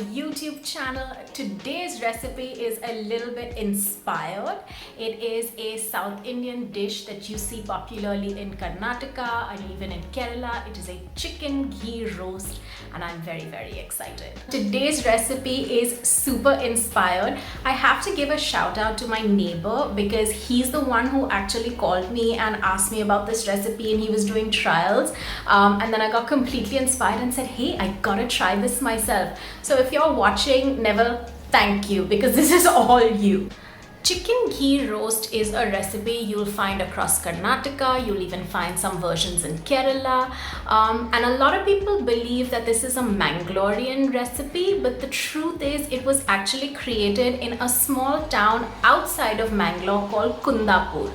YouTube channel. Today's recipe is a little bit inspired. It is a South Indian dish that you see popularly in Karnataka and even in Kerala. It is a chicken ghee roast and I'm very excited. Today's recipe is super inspired. I have to give a shout out to my neighbor because he's the one who actually called me and asked me about this recipe, and he was doing trials and then I got completely inspired and said, hey, I gotta try this myself. So if you're watching, Neville, thank you, because this is all you. Chicken ghee roast is a recipe you'll find across Karnataka. You'll even find some versions in Kerala. And a lot of people believe that this is a Mangalorean recipe, but the truth is it was actually created in a small town outside of Mangalore called Kundhapur.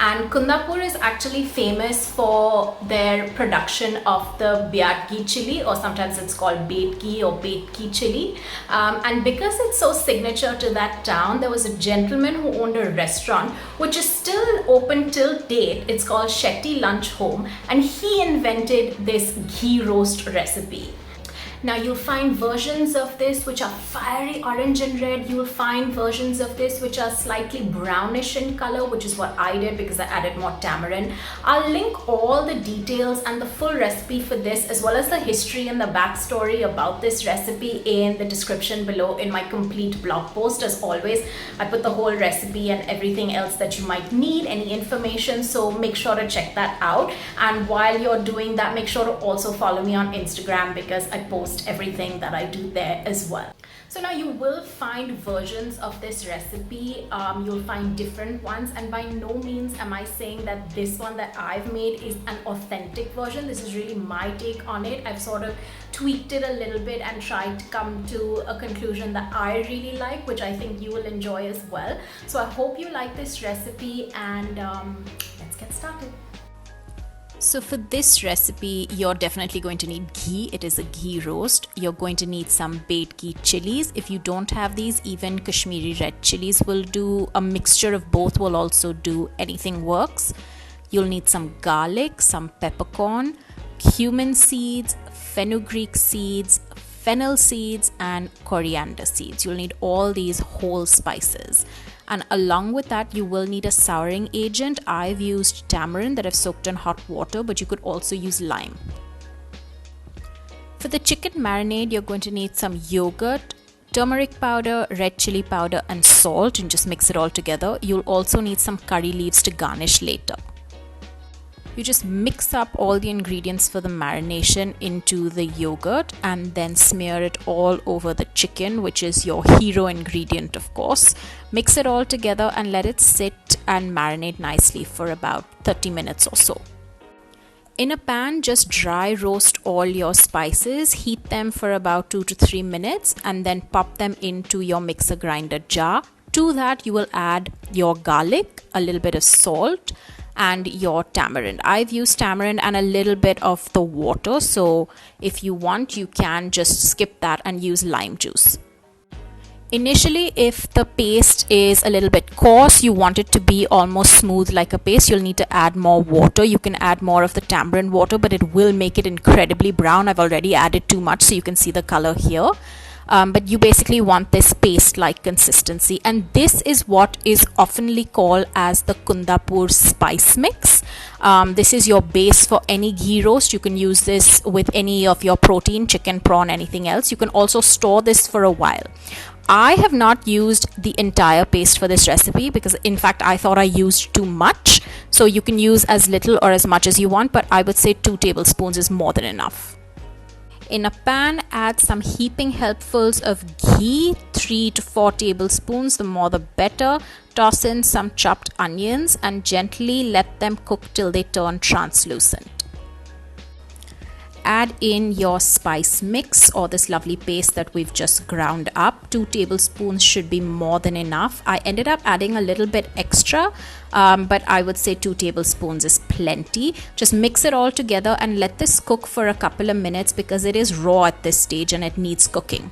And Kundhapur is actually famous for their production of the Byadgi chili, or sometimes it's called Betki or Betki chili. And because it's so signature to that town, there was a gentleman who owned a restaurant which is still open till date. It's called Shetty Lunch Home, and he invented this ghee roast recipe. Now you'll find versions of this which are fiery orange and red. You'll find versions of this which are slightly brownish in color, which is what I did because I added more tamarind. I'll link all the details and the full recipe for this, as well as the history and the backstory about this recipe, in the description below in my complete blog post. As always, I put the whole recipe and everything else that you might need, any information, so make sure to check that out. And while you're doing that, make sure to also follow me on Instagram because I post everything that I do there as well. So now you will find versions of this recipe. You'll find different ones, and by no means am I saying that this one that I've made is an authentic version. This is really my take on it. I've sort of tweaked it a little bit and tried to come to a conclusion that I really like, which I think you will enjoy as well. So I hope you like this recipe, and let's get started. So for this recipe, you're definitely going to need ghee. It is a ghee roast. You're going to need some Betki chilies. If you don't have these, even Kashmiri red chilies will do. A mixture of both will also do. Anything works. You'll need some garlic, some peppercorn, cumin seeds, fenugreek seeds, fennel seeds, and coriander seeds. You'll need all these whole spices. And along with that, you will need a souring agent. I've used tamarind that I've soaked in hot water, but you could also use lime. For the chicken marinade, you're going to need some yogurt, turmeric powder, red chili powder, and salt, and just mix it all together. You'll also need some curry leaves to garnish later. You just mix up all the ingredients for the marination into the yogurt and then smear it all over the chicken, which is your hero ingredient, of course. Mix it all together and let it sit and marinate nicely for about 30 minutes or so. In a pan, just dry roast all your spices, heat them for about 2 to 3 minutes, and then pop them into your mixer grinder jar. To that, you will add your garlic, a little bit of salt, and your tamarind. I've used tamarind and a little bit of the water, so if you want, you can just skip that and use lime juice. Initially, if the paste is a little bit coarse, you want it to be almost smooth like a paste, you'll need to add more water. You can add more of the tamarind water, but it will make it incredibly brown. I've already added too much, so you can see the color here. But you basically want this paste-like consistency, and this is what is oftenly called as the Kundhapur spice mix. This is your base for any ghee roast. You can use this with any of your protein, chicken, prawn, anything else. You can also store this for a while. I have not used the entire paste for this recipe because in fact I thought I used too much. So you can use as little or as much as you want, but I would say 2 tablespoons is more than enough. In a pan, add some heaping helpfuls of ghee, 3 to 4 tablespoons, the more the better. Toss in some chopped onions and gently let them cook till they turn translucent. Add in your spice mix, or this lovely paste that we've just ground up. 2 tablespoons should be more than enough. I ended up adding a little bit extra, but I would say 2 tablespoons is plenty. Just mix it all together and let this cook for a couple of minutes because it is raw at this stage and it needs cooking.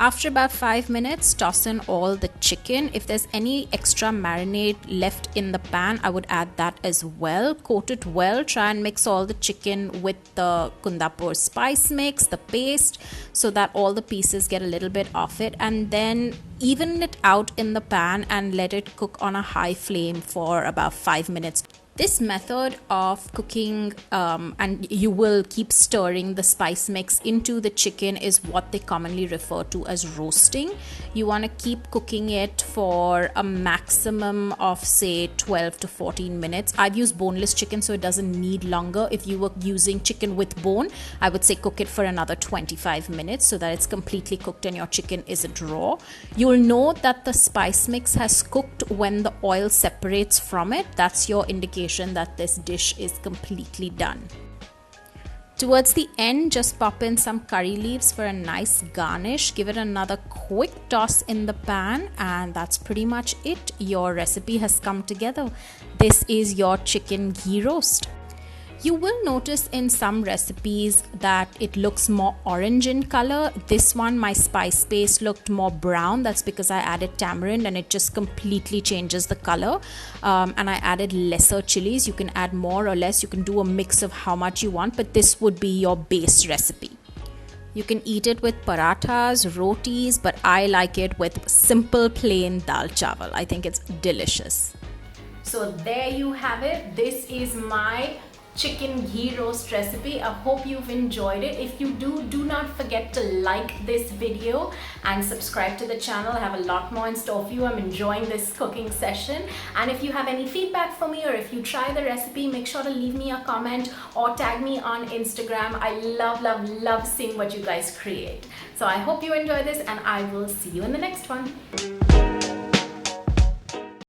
After about 5 minutes, toss in all the chicken. If there's any extra marinade left in the pan, I would add that as well. Coat it well. Try and mix all the chicken with the Kundhapur spice mix, the paste, so that all the pieces get a little bit of it. And then even it out in the pan and let it cook on a high flame for about 5 minutes. This method of cooking, and you will keep stirring the spice mix into the chicken, is what they commonly refer to as roasting. You want to keep cooking it for a maximum of say 12 to 14 minutes. I've used boneless chicken, so it doesn't need longer. If you were using chicken with bone, I would say cook it for another 25 minutes so that it's completely cooked and your chicken isn't raw. You'll know that the spice mix has cooked when the oil separates from it. That's your indication that this dish is completely done. Towards the end, just pop in some curry leaves for a nice garnish. Give it another quick toss in the pan, and that's pretty much it. Your recipe has come together. This is your chicken ghee roast. You will notice in some recipes that it looks more orange in color. This one, my spice paste looked more brown. That's because I added tamarind and it just completely changes the color. And I added lesser chilies. You can add more or less. You can do a mix of how much you want, but this would be your base recipe. You can eat it with parathas, rotis, but I like it with simple plain dal chawal. I think it's delicious. So there you have it. This is my chicken ghee roast recipe. I hope you've enjoyed it. If you do not forget to like this video and subscribe to the channel. I have a lot more in store for you. I'm enjoying this cooking session, and if you have any feedback for me or if you try the recipe, make sure to leave me a comment or tag me on Instagram. I love seeing what you guys create. So I hope you enjoy this, and I will see you in the next one.